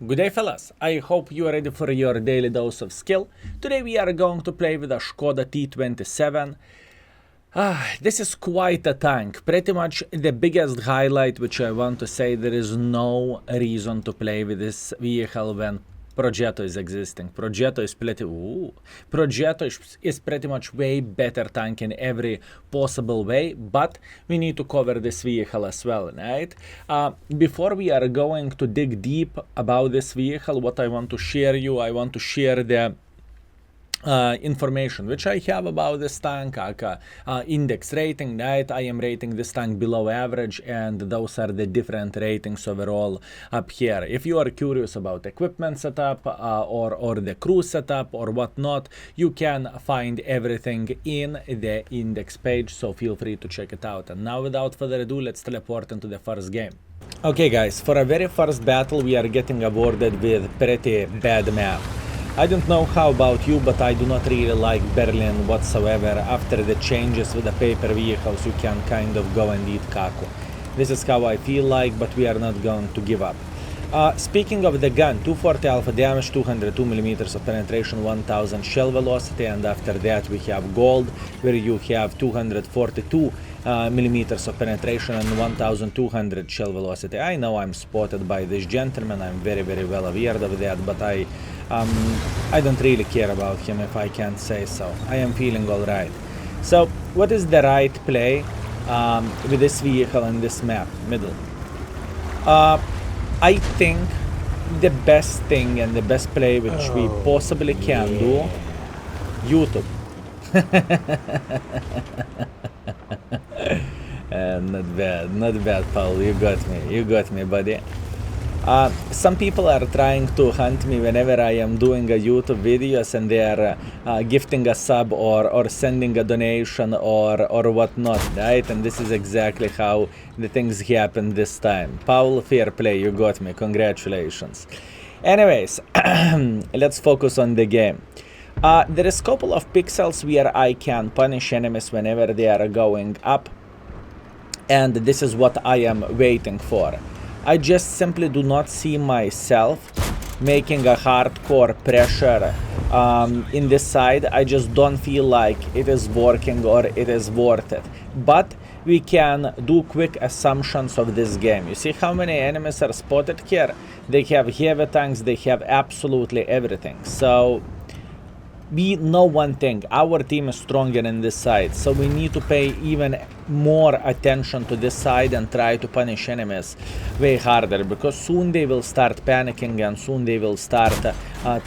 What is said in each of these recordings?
Good day fellas, I hope you are ready for your daily dose of skill. Today we are going to play with a Škoda T27. This is quite a tank, pretty much the biggest highlight which I want to say. There is no reason to play with this vehicle when Progetto is existing. Progetto is pretty much way better tank in every possible way, but we need to cover this vehicle as well, right? Before we are going to dig deep about this vehicle, what I want to share the information which I have about this tank, index rating, right? I am rating this tank below average, and those are the different ratings overall up here. If you are curious about equipment setup or the crew setup or whatnot, you can find everything in the index page, so feel free to check it out. And now without further ado, let's teleport into the first game. Okay guys, for our very first battle we are getting awarded with pretty bad map. I don't know how about you, but I do not really like Berlin whatsoever. After the changes with the paper vehicles, you can kind of go and eat kaku. This is how I feel like, but we are not going to give up. Speaking of the gun, 240 alpha damage, 202 millimeters of penetration, 1000 shell velocity, and after that we have gold, where you have 242 millimeters of penetration and 1200 shell velocity. I know I'm spotted by this gentleman, I'm very well aware of that, but I don't really care about him, if I can't say so. I am feeling alright. So what is the right play with this vehicle in this map? Middle. I think the best thing and the best play which we possibly can do, YouTube. Not bad, Paul. You got me, buddy. Some people are trying to hunt me whenever I am doing a YouTube videos, and they are gifting a sub or sending a donation or whatnot, right? And this is exactly how the things happen this time. Paul, fair play, you got me, congratulations. Anyways, let's focus on the game. There is a couple of pixels where I can punish enemies whenever they are going up, and this is what I am waiting for. I just simply do not see myself making a hardcore pressure in this side. I just don't feel like it is working or it is worth it. But we can do quick assumptions of this game. You see how many enemies are spotted here? They have heavy tanks, they have absolutely everything. So we know one thing, our team is stronger in this side, so we need to pay even more attention to this side and try to punish enemies way harder, because soon they will start panicking and soon they will start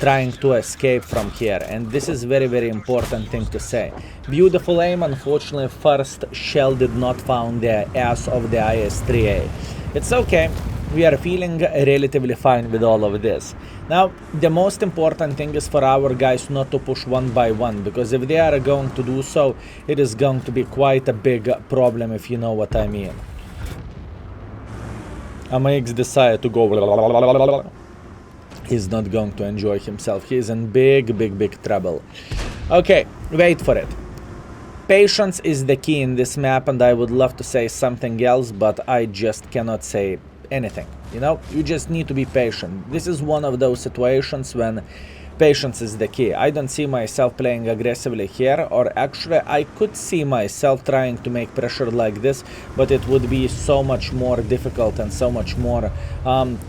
trying to escape from here, and this is very important thing to say. Beautiful aim. Unfortunately, first shell did not found the ass of the IS-3A. It's okay. We are feeling relatively fine with all of this. Now, the most important thing is for our guys not to push one by one, because if they are going to do so, it is going to be quite a big problem, if you know what I mean. AMX decided to go. He's not going to enjoy himself. He's in big trouble. Okay, wait for it. Patience is the key in this map, and I would love to say something else, but I just cannot say anything. You know, you just need to be patient. This is one of those situations when patience is the key. I don't see myself playing aggressively here, or actually I could see myself trying to make pressure like this, but it would be so much more difficult and so much more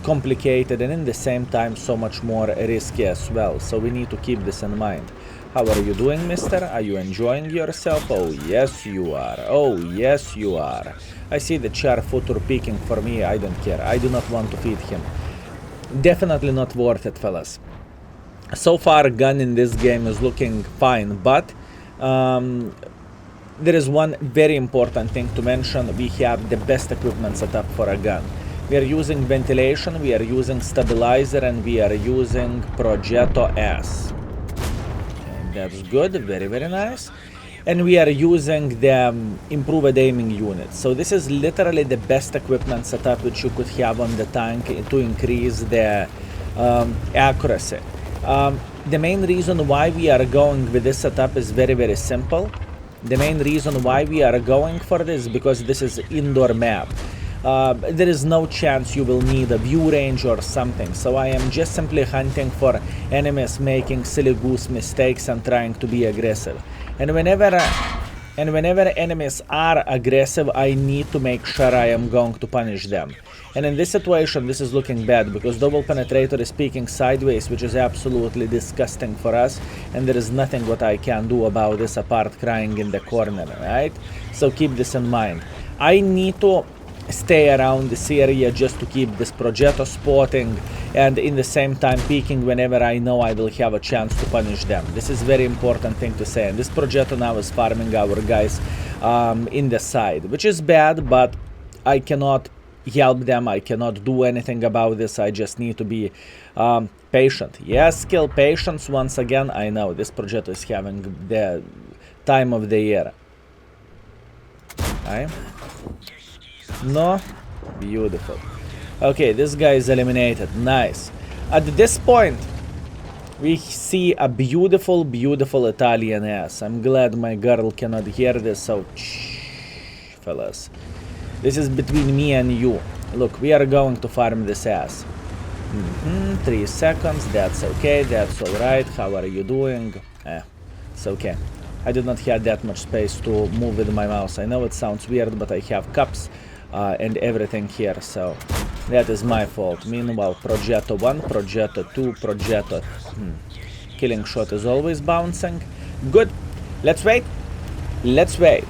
complicated, and in the same time so much more risky as well. So we need to keep this in mind. How are you doing, mister? Are you enjoying yourself? Oh yes you are. Oh yes you are. I see the chair future peeking for me. I don't care. I do not want to feed him. Definitely not worth it, fellas. So far, gun in this game is looking fine, but there is one very important thing to mention. We have the best equipment set up for a gun. We are using ventilation, we are using stabilizer, and we are using Progetto S. That's good, very nice. And we are using the improved aiming unit. So this is literally the best equipment setup which you could have on the tank to increase the accuracy. The main reason why we are going with this setup is very simple. The main reason why we are going for this is because this is indoor map. there is no chance you will need a view range or something. So I am just simply hunting for enemies making silly goose mistakes and trying to be aggressive. And whenever enemies are aggressive, I need to make sure I am going to punish them. And in this situation, this is looking bad because double penetrator is peeking sideways, which is absolutely disgusting for us. And there is nothing what I can do about this apart crying in the corner, right? So keep this in mind. I need to stay around this area just to keep this Progetto spotting and in the same time peeking whenever I know I will have a chance to punish them. This is very important thing to say. And this Progetto now is farming our guys in the side, which is bad, but I cannot help them. I cannot do anything about this. I just need to be patient. Yes, skill patience once again. I know this Progetto is having the time of the year. Right? No? Beautiful. Okay, this guy is eliminated. Nice. At this point, we see a beautiful, beautiful Italian ass. I'm glad my girl cannot hear this, so shh, fellas. This is between me and you. Look, we are going to farm this ass. 3 seconds, that's okay, that's alright. How are you doing? It's okay. I did not have that much space to move with my mouse. I know it sounds weird, but I have cups and everything here, so that is my fault. Meanwhile, Progetto 1, Progetto 2, Progetto... Killing shot is always bouncing. Good. Let's wait. Let's wait.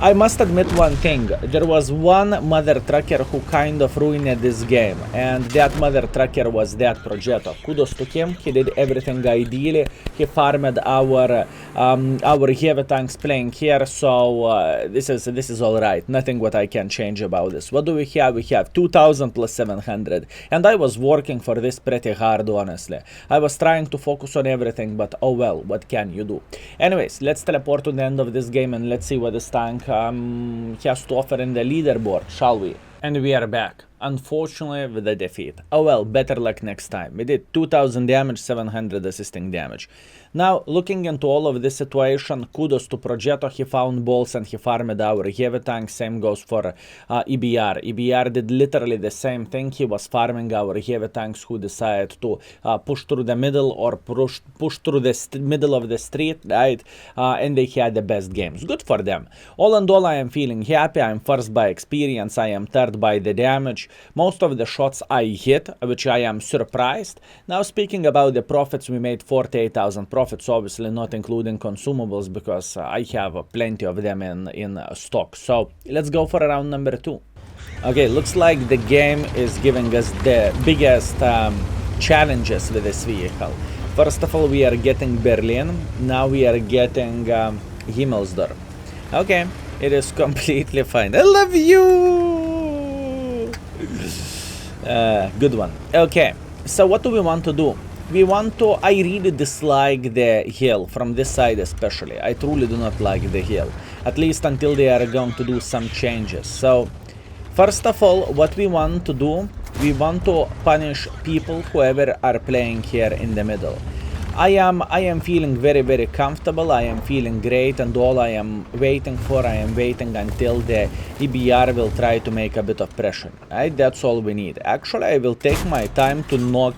I must admit one thing. There was one mother trucker who kind of ruined this game, and that mother trucker was that Progetto. Kudos to him. He did everything ideally. He farmed our heavy tanks playing here, so this is all right. Nothing what I can change about this. What do we have? We have 2000 plus 700, and I was working for this pretty hard, honestly. I was trying to focus on everything, but oh well, what can you do? Anyways, let's teleport to the end of this game and let's see what this tank has to offer in the leaderboard, shall we? And we are back, unfortunately with a defeat. Oh well, better luck next time. We did 2000 damage, 700 assisting damage. Now, looking into all of this situation, kudos to Progetto. He found balls and he farmed our heavy tank. Same goes for EBR. EBR did literally the same thing. He was farming our heavy tanks who decided to push through the middle or push through the middle of the street, right? And they had the best games. Good for them. All in all, I am feeling happy. I'm first by experience. I am third by the damage. Most of the shots I hit, which I am surprised. Now, speaking about the profits, we made 48,000 profits, obviously not including consumables because I have plenty of them in stock. So let's go for round number 2. Okay, looks like the game is giving us the biggest challenges with this vehicle. First of all, we are getting Berlin. Now we are getting Himmelsdorf. Okay, it is completely fine. I love you! Good one. Okay, so what do we want to do? We want to... I really dislike the hill, from this side especially. I truly do not like the hill. At least until they are going to do some changes. So, first of all, what we want to do, we want to punish people, whoever are playing here in the middle. I am feeling very, very comfortable. I am feeling great, and all I am waiting for, I am waiting until the EBR will try to make a bit of pressure. Right? That's all we need. Actually, I will take my time to knock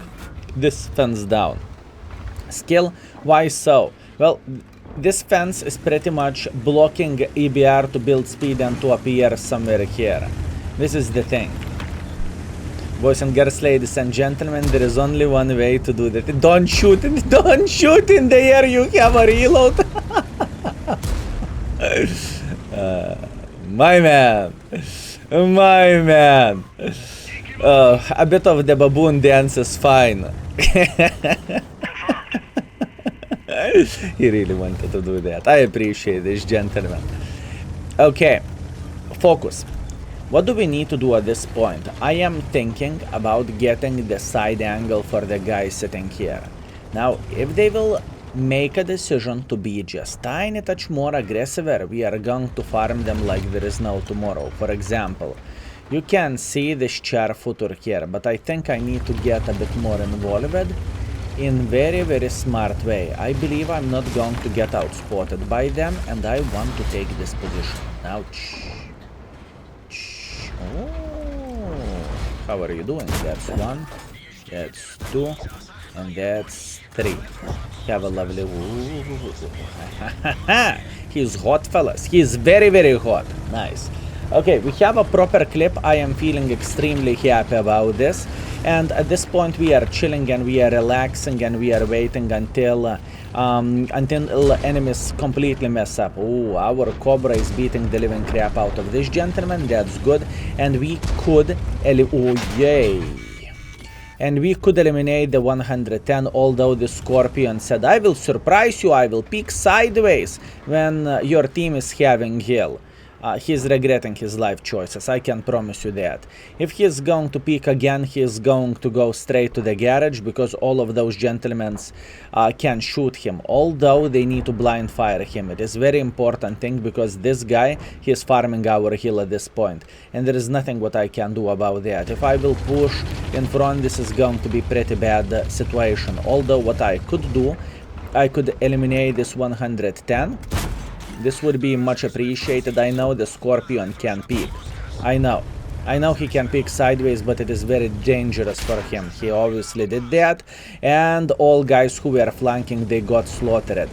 this fence down. Skill, why so? Well, this fence is pretty much blocking EBR to build speed and to appear somewhere here. This is the thing. Boys and girls, ladies and gentlemen, there is only one way to do that. Don't shoot in the air, you have a reload. My man. My man. A bit of the baboon dance is fine. He really wanted to do that. I appreciate this, gentleman. Okay, focus. What do we need to do at this point? I am thinking about getting the side angle for the guy sitting here. Now, if they will make a decision to be just tiny touch more aggressive, we are going to farm them like there is no tomorrow. For example, you can see this chair footer here, but I think I need to get a bit more involved in very, very smart way. I believe I'm not going to get outspotted by them, and I want to take this position. Now, oh, How are you doing? That's 1, that's 2, and that's 3. Have a lovely... He's hot, fellas. He's very, very hot. Nice. Okay, we have a proper clip. I am feeling extremely happy about this. And at this point, we are chilling and we are relaxing and we are waiting until enemies completely mess up. Oh, our Cobra is beating the living crap out of this gentleman. That's good. And we could... Oh, yay. And we could eliminate the 110, although the Scorpion said, I will surprise you, I will peek sideways when your team is having heal. He's regretting his life choices, I can promise you that. If he is going to peek again, he is going to go straight to the garage, because all of those gentlemen can shoot him, although they need to blind fire him. It is very important thing, because this guy, he is farming our heal at this point, and there is nothing what I can do about that. If I will push in front, this is going to be pretty bad situation, although what I could do, I could eliminate this 110. This would be much appreciated. I know the Scorpion can peek. I know he can peek sideways, but it is very dangerous for him. He obviously did that. And all guys who were flanking, they got slaughtered.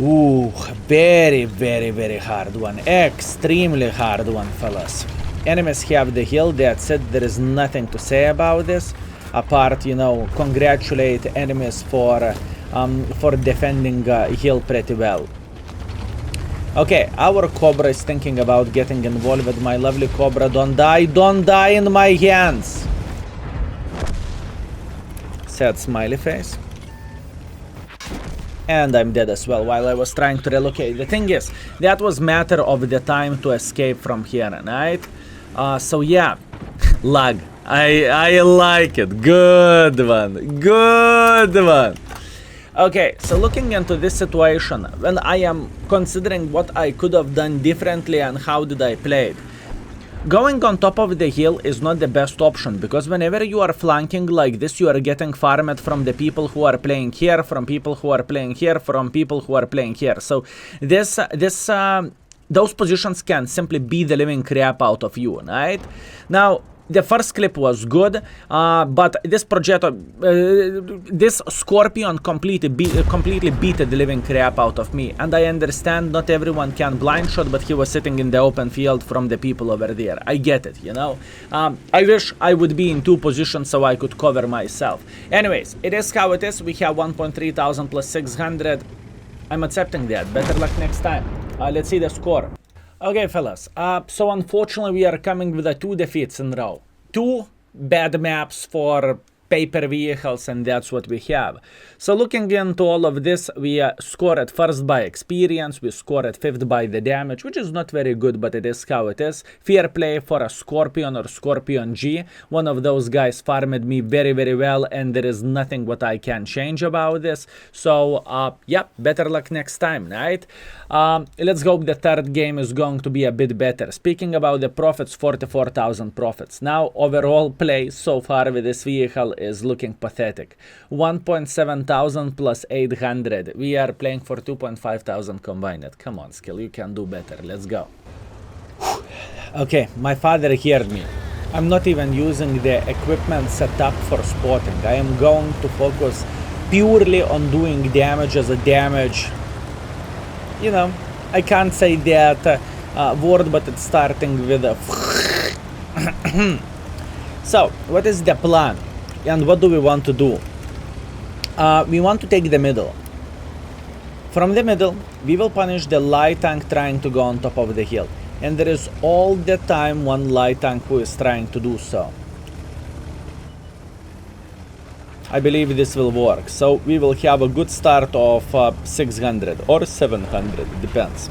Ooh, very, very, very hard one. Extremely hard one, fellas. Enemies have the heal, that's it. There is nothing to say about this. Apart, you know, congratulate enemies for defending heal pretty well. Okay, our Cobra is thinking about getting involved with my lovely Cobra. Don't die in my hands. Sad smiley face. And I'm dead as well while I was trying to relocate. The thing is, that was matter of the time to escape from here, right? So yeah, lag. I like it. Good one. Good one. Okay, so looking into this situation, when I am considering what I could have done differently and how did I play it, going on top of the hill is not the best option, because whenever you are flanking like this, you are getting farmed from the people who are playing here, from people who are playing here, from people who are playing here. So those positions can simply beat the living crap out of you, right? Now, the first clip was good, but this this Scorpion completely beat the living crap out of me. And I understand not everyone can blind shot, but he was sitting in the open field from the people over there. I get it, you know. I wish I would be in 2 positions so I could cover myself. Anyways, it is how it is. We have 1.3 thousand plus 600. I'm accepting that. Better luck next time. Let's see the score. Okay, fellas, so unfortunately we are coming with 2 defeats in a row. 2 bad maps for paper vehicles, and that's what we have. So looking into all of this, we scored first by experience, we scored 5th by the damage, which is not very good, but it is how it is. Fair play for a Scorpion or Scorpion G. One of those guys farmed me very, very well, and there is nothing what I can change about this. So, yeah, better luck next time, right? Let's hope the 3rd game is going to be a bit better. Speaking about the profits, 44,000 profits. Now, overall play so far with this vehicle is looking pathetic. 1.7 thousand plus 800. We are playing for 2.5 thousand combined. Come on, Skill, you can do better. Let's go. Okay, my father heard me. I'm not even using the equipment set up for spotting. I am going to focus purely on doing damage as a damage. You know, I can't say that word, but it's starting with a So, what is the plan? And what do we want to do? We want to take the middle. From the middle, we will punish the light tank trying to go on top of the hill. And there is all the time one light tank who is trying to do so. I believe this will work. So we will have a good start of 600 or 700, depends.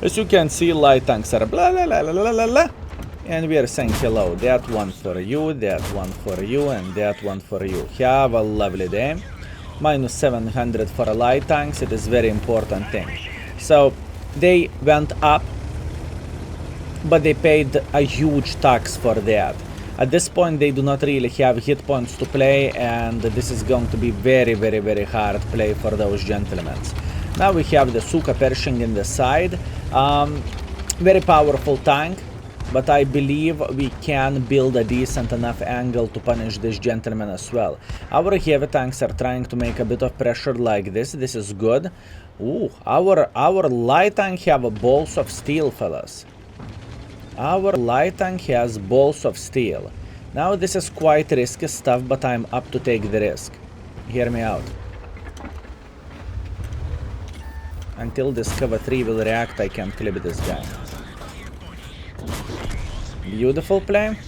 As you can see, light tanks are blah blah blah blah blah blah. And we are saying hello. That one for you, that one for you, and that one for you. Have a lovely day. Minus 700 for a light tanks. It is very important thing. So they went up, but they paid a huge tax for that. At this point, they do not really have hit points to play, and this is going to be very, very, very hard play for those gentlemen. Now we have the Suka Pershing in the side. Very powerful tank. but I believe we can build a decent enough angle to punish this gentleman as well. Our heavy tanks are trying to make a bit of pressure like this. This is good. Ooh, our light tank have balls of steel, fellas. Our light tank has balls of steel. Now this is quite risky stuff, but I'm up to take the risk. Hear me out. Until this cover 3 will react, I can clip this guy. Beautiful play.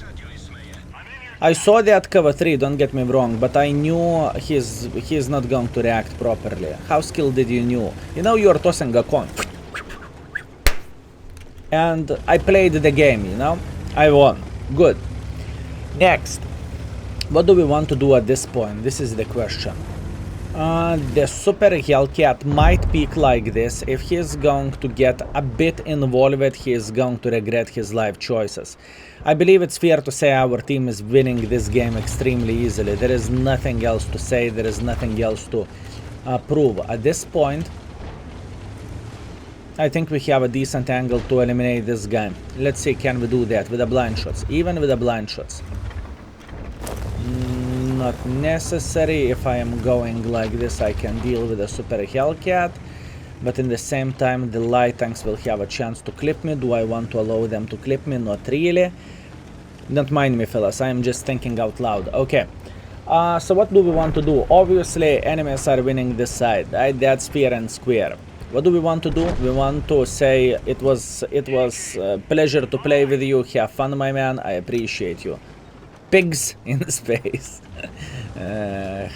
I saw that cover 3, don't get me wrong, but I knew he's not going to react properly. How skilled did you know? You know you're tossing a coin. And I played the game, you know? I won. Good. Next. What do we want to do at this point? This is the question. The Super Hellcat might peak like this. If he's going to get a bit involved, he is going to regret his life choices. I believe it's fair to say our team is winning this game extremely easily. There is nothing else to say. There is nothing else to prove. At this point, I think we have a decent angle to eliminate this guy. Let's see, can we do that with the blind shots? Even with the blind shots. Not necessary. If I am going like this, I can deal with a Super Hellcat. But in the same time, the light tanks will have a chance to clip me. Do I want to allow them to clip me? Not really. Don't mind me, fellas. I am just thinking out loud. Okay. So what do we want to do? Obviously, enemies are winning this side. Right? That's fair and square. What do we want to do? We want to say it was a pleasure to play with you. Have fun, my man. I appreciate you. Pigs in space.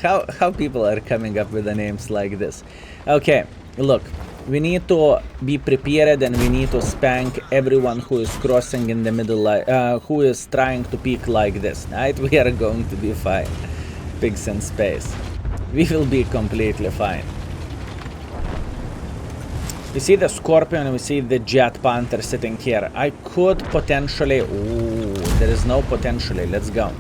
How people are coming up with the names like this? Okay, look, we need to be prepared and we need to spank everyone who is crossing in the middle, who is trying to peek like this. Right? We are going to be fine. Pigs in space. We will be completely fine. We see the Scorpion, we see the Jet Panther sitting here. I could potentially... Ooh, there is no potentially. Let's go.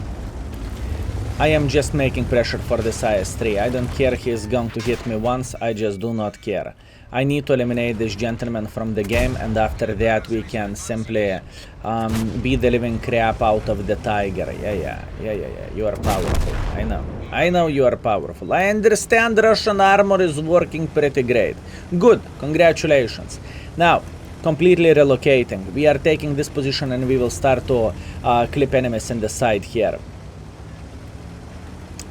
I am just making pressure for this IS-3. I don't care he is going to hit me once. I just do not care. I need to eliminate this gentleman from the game, and after that we can simply beat the living crap out of the tiger. Yeah. You are powerful. I know you are powerful. I understand Russian armor is working pretty great. Good. Congratulations. Now, completely relocating. We are taking this position and we will start to clip enemies in the side here.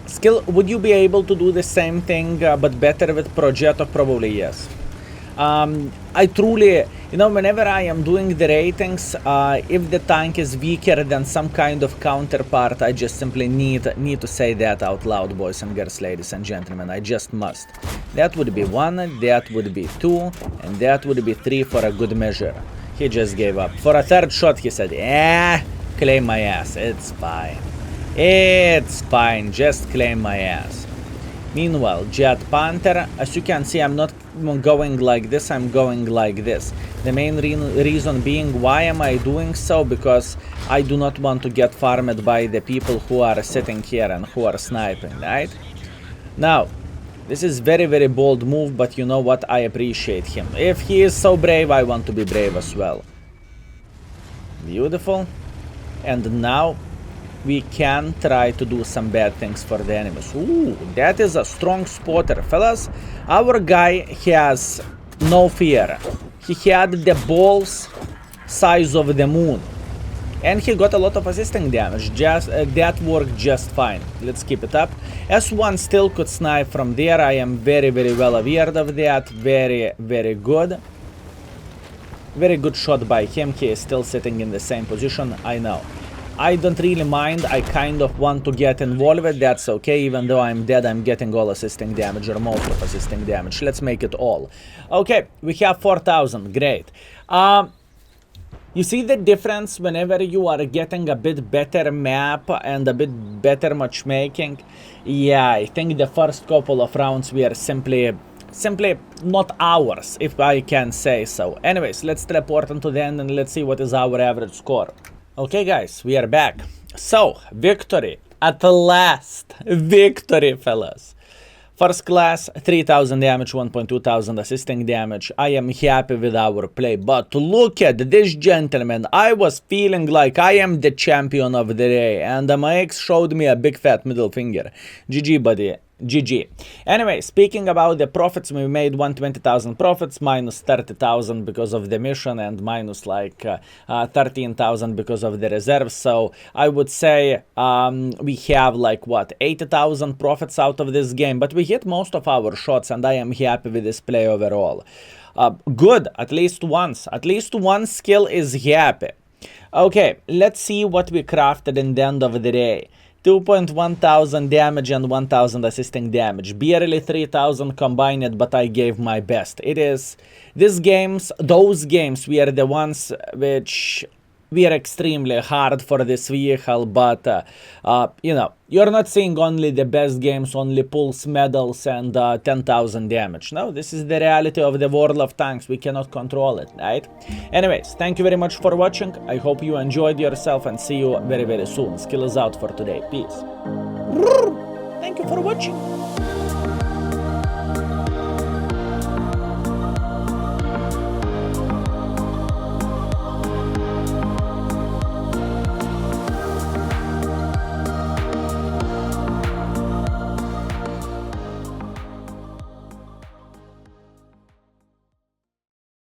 Skill, would you be able to do the same thing but better with Progetto? Probably yes. I truly, you know, whenever I am doing the ratings, if the tank is weaker than some kind of counterpart, I just simply need to say that out loud, boys and girls, ladies and gentlemen. I just must. That would be 1, that would be 2, and that would be 3 for a good measure. He just gave up. For a third shot, he said, claim my ass. It's fine. It's fine. Just claim my ass. Meanwhile, Jet Panther, as you can see, I'm not going like this, I'm going like this. The main reason being, why am I doing so? Because I do not want to get farmed by the people who are sitting here and who are sniping, right? Now, this is very, very bold move, but you know what? I appreciate him. If he is so brave, I want to be brave as well. Beautiful. And now we can try to do some bad things for the enemies. Ooh, that is a strong spotter, fellas. Our guy has no fear. He had the balls size of the moon. And he got a lot of assisting damage. That worked just fine. Let's keep it up. S1 still could snipe from there. I am very, very well aware of that. Very, very good. Very good shot by him. He is still sitting in the same position. I know. I don't really mind. I kind of want to get involved. That's okay. Even though I'm dead, I'm getting all assisting damage, or most of assisting damage. Let's make it all. Okay, we have 4,000. Great. You see the difference whenever you are getting a bit better map and a bit better matchmaking? Yeah, I think the first couple of rounds we are simply not ours, if I can say so. Anyways, let's teleport into the end and let's see what is our average score. Okay guys, we are back. So, victory. At last. Victory, fellas. First class, 3000 damage, 1,200 assisting damage. I am happy with our play, but look at this gentleman. I was feeling like I am the champion of the day, and my ex showed me a big fat middle finger. GG, buddy. GG. Anyway, speaking about the profits, we made 120,000 profits, minus 30,000 because of the mission, and minus like 13,000 because of the reserves. So I would say we have like what, 80,000 profits out of this game, but we hit most of our shots, and I am happy with this play overall. Good, at least once. At least one skill is happy. Okay, let's see what we crafted in the end of the day. 2,100 damage and 1,000 assisting damage. Barely 3,000 combined, but I gave my best. It is... those games were the ones which were extremely hard for this vehicle, but, you know, you're not seeing only the best games, only pulls, medals, and 10,000 damage. No, this is the reality of the world of tanks. We cannot control it, right? Anyways, thank you very much for watching. I hope you enjoyed yourself, and see you very, very soon. Skill is out for today. Peace. Thank you for watching.